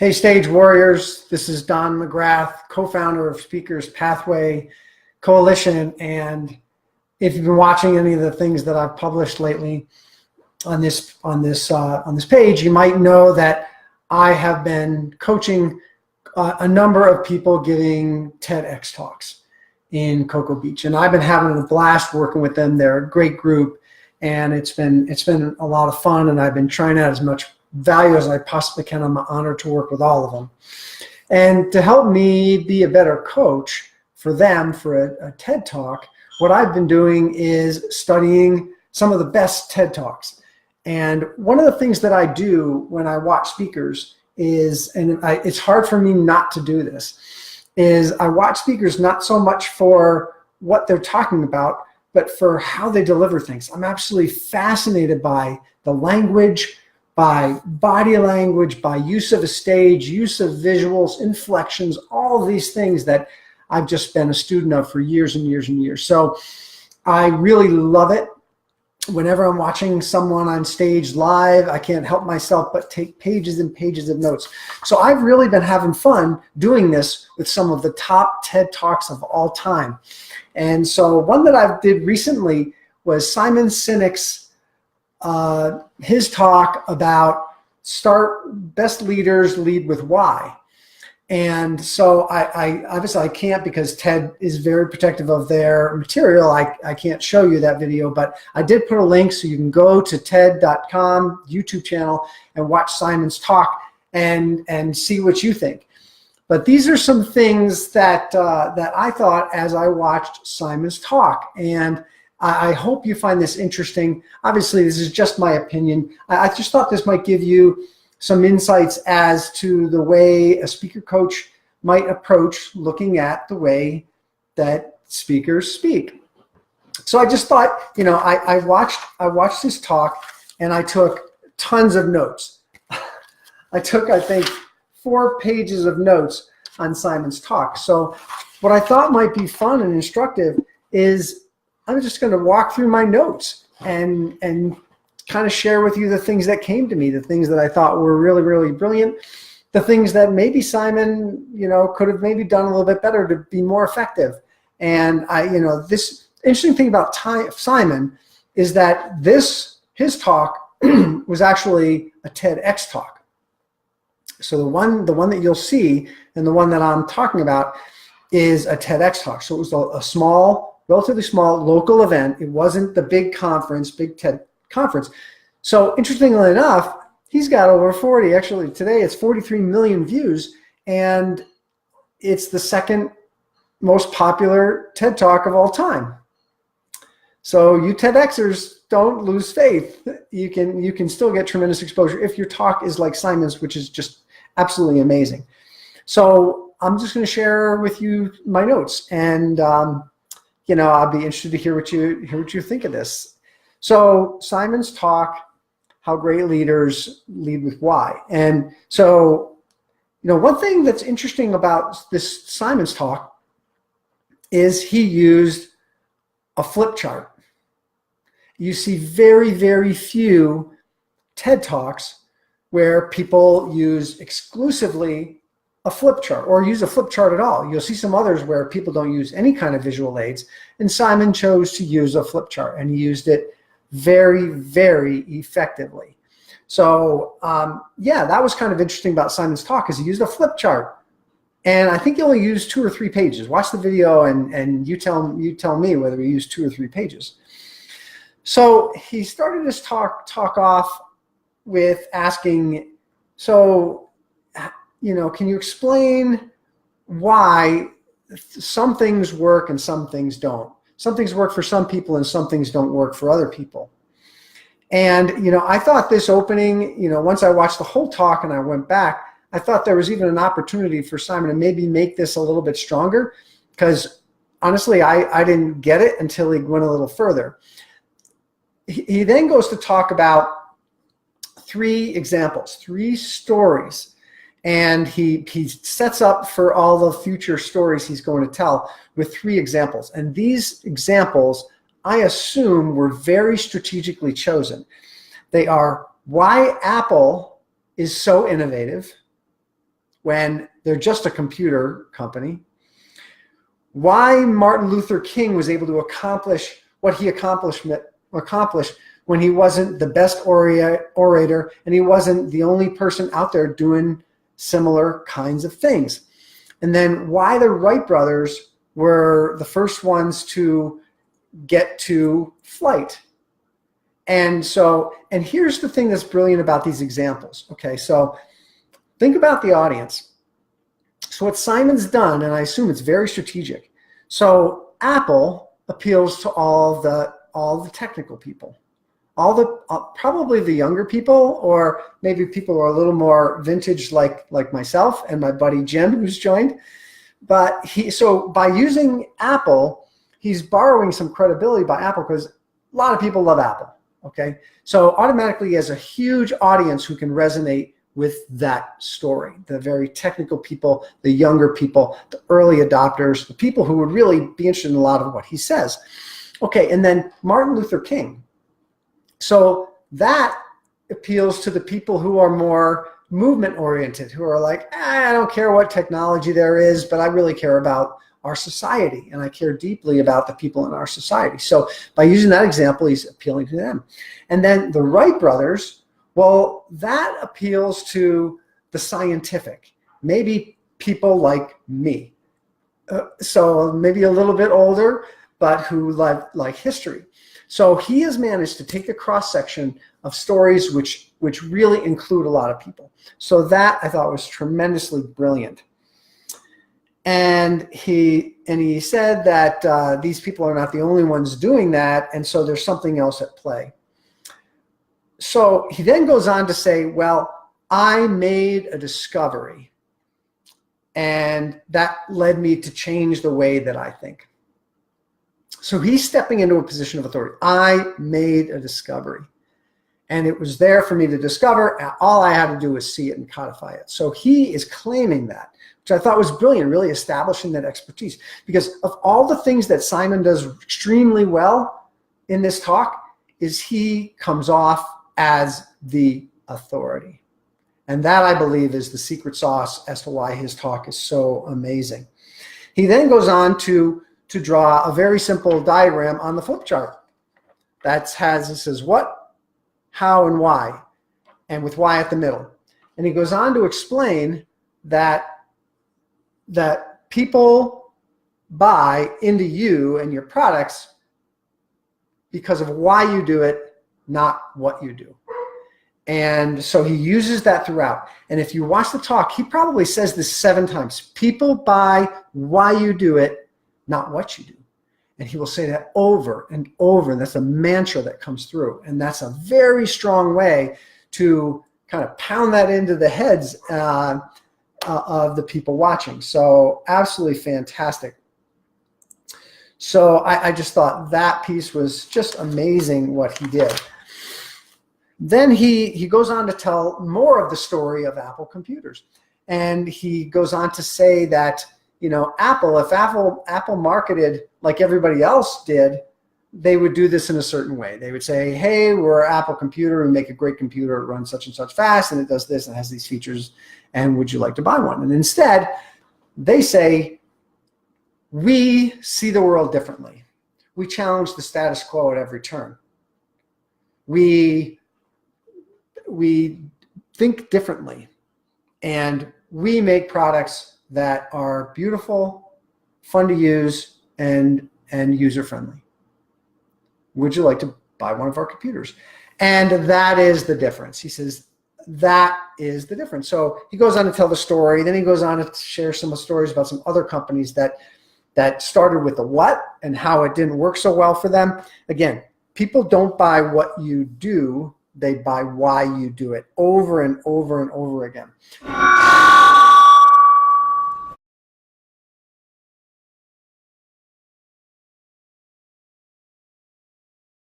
Hey, Stage Warriors. This is Don McGrath, co-founder of Speakers Pathway Coalition. And if you've been watching any of the things that I've published lately on this page, you might know that I have been coaching a number of people giving TEDx talks in Cocoa Beach, and I've been having a blast working with them. They're a great group, and it's been a lot of fun. And I've been trying out as much value as I possibly can. I'm honored to work with all of them. And to help me be a better coach for them for a TED Talk, what I've been doing is studying some of the best TED Talks. And one of the things that I do when I watch speakers is, it's hard for me not to do this, is I watch speakers not so much for what they're talking about, but for how they deliver things. I'm absolutely fascinated by the language, by body language, by use of a stage, use of visuals, inflections, all of these things that I've just been a student of for years and years and years. So I really love it. Whenever I'm watching someone on stage live, I can't help myself but take pages and pages of notes. So I've really been having fun doing this with some of the top TED Talks of all time. And so one that I did recently was Simon Sinek's his talk about best leaders lead with why. And so I obviously I can't, because TED is very protective of their material. I can't show you that video, but I did put a link so you can go to TED.com YouTube channel and watch Simon's talk and see what you think. But these are some things that that I thought as I watched Simon's talk, and I hope you find this interesting. Obviously, this is just my opinion. I just thought this might give you some insights as to the way a speaker coach might approach looking at the way that speakers speak. So I just thought, I watched this talk and I took tons of notes. I took, I think, 4 pages of notes on Simon's talk. So what I thought might be fun and instructive is I'm just going to walk through my notes and kind of share with you the things that came to me, the things that I thought were really, really brilliant, the things that maybe Simon, could have maybe done a little bit better to be more effective. And this interesting thing about Simon is that his talk was actually a TEDx talk. So the one that you'll see and the one that I'm talking about is a TEDx talk. So it was a relatively small local event. It wasn't the big conference, big TED conference. So interestingly enough, he's got over 40, actually today it's 43 million views, and it's the second most popular TED Talk of all time. So you TEDxers, don't lose faith. You can still get tremendous exposure if your talk is like Simon's, which is just absolutely amazing. So I'm just going to share with you my notes, and I'll be interested to hear what you think of this. So Simon's talk, how great leaders lead with why. And so, one thing that's interesting about this Simon's talk is he used a flip chart. You see very, very few TED Talks where people use exclusively a flip chart or use a flip chart at all. You'll see some others where people don't use any kind of visual aids, and Simon chose to use a flip chart, and he used it very, very effectively. So that was kind of interesting about Simon's talk, is he used a flip chart, and I think he only used 2 or 3 pages. Watch the video and you tell me whether he used 2 or 3 pages. So he started his talk off with asking, can you explain why some things work and some things don't? Some things work for some people and some things don't work for other people. And, I thought this opening, once I watched the whole talk and I went back, I thought there was even an opportunity for Simon to maybe make this a little bit stronger, because honestly, I didn't get it until he went a little further. He then goes to talk about 3 examples, 3 stories. And he sets up for all the future stories he's going to tell with 3 examples. And these examples, I assume, were very strategically chosen. They are why Apple is so innovative, when they're just a computer company. Why Martin Luther King was able to accomplish what he accomplished when he wasn't the best orator and he wasn't the only person out there doing similar kinds of things. And then why the Wright brothers were the first ones to get to flight. And here's the thing that's brilliant about these examples. Okay, so think about the audience. So what Simon's done, and I assume it's very strategic. So Apple appeals to all the technical people, probably the younger people, or maybe people who are a little more vintage, like myself and my buddy Jim, who's joined. But so by using Apple, he's borrowing some credibility by Apple because a lot of people love Apple. Okay, so automatically he has a huge audience who can resonate with that story. The very technical people, the younger people, the early adopters, the people who would really be interested in a lot of what he says. Okay, and then Martin Luther King. So that appeals to the people who are more movement oriented, who are like, I don't care what technology there is, but I really care about our society, and I care deeply about the people in our society. So by using that example, he's appealing to them. And then the Wright brothers, well, that appeals to the scientific, maybe people like me. So maybe a little bit older, but who like history. So he has managed to take a cross-section of stories which really include a lot of people. So that I thought was tremendously brilliant. And he said that these people are not the only ones doing that, and so there's something else at play. So he then goes on to say, well, I made a discovery, and that led me to change the way that I think. So he's stepping into a position of authority. I made a discovery, and it was there for me to discover. All I had to do was see it and codify it. So he is claiming that, which I thought was brilliant, really establishing that expertise. Because of all the things that Simon does extremely well in this talk, is he comes off as the authority. And that, I believe, is the secret sauce as to why his talk is so amazing. He then goes on to draw a very simple diagram on the flip chart. It says what, how, and why, and with why at the middle. And he goes on to explain that people buy into you and your products because of why you do it, not what you do. And so he uses that throughout. And if you watch the talk, he probably says this 7 times. People buy why you do it, not what you do. And he will say that over and over. And that's a mantra that comes through. And that's a very strong way to kind of pound that into the heads of the people watching. So absolutely fantastic. So I just thought that piece was just amazing what he did. Then he goes on to tell more of the story of Apple computers. And he goes on to say that, if Apple marketed like everybody else did, they would do this in a certain way. They would say, hey, we're an Apple computer, we make a great computer, it runs such and such fast, and it does this and has these features, and would you like to buy one? And instead, they say, we see the world differently. We challenge the status quo at every turn. We think differently, and we make products that are beautiful, fun to use, and user-friendly. Would you like to buy one of our computers? And that is the difference. He says, that is the difference. So he goes on to tell the story. Then he goes on to share some stories about some other companies that started with the what and how it didn't work so well for them. Again, people don't buy what you do. They buy why you do it over and over and over again.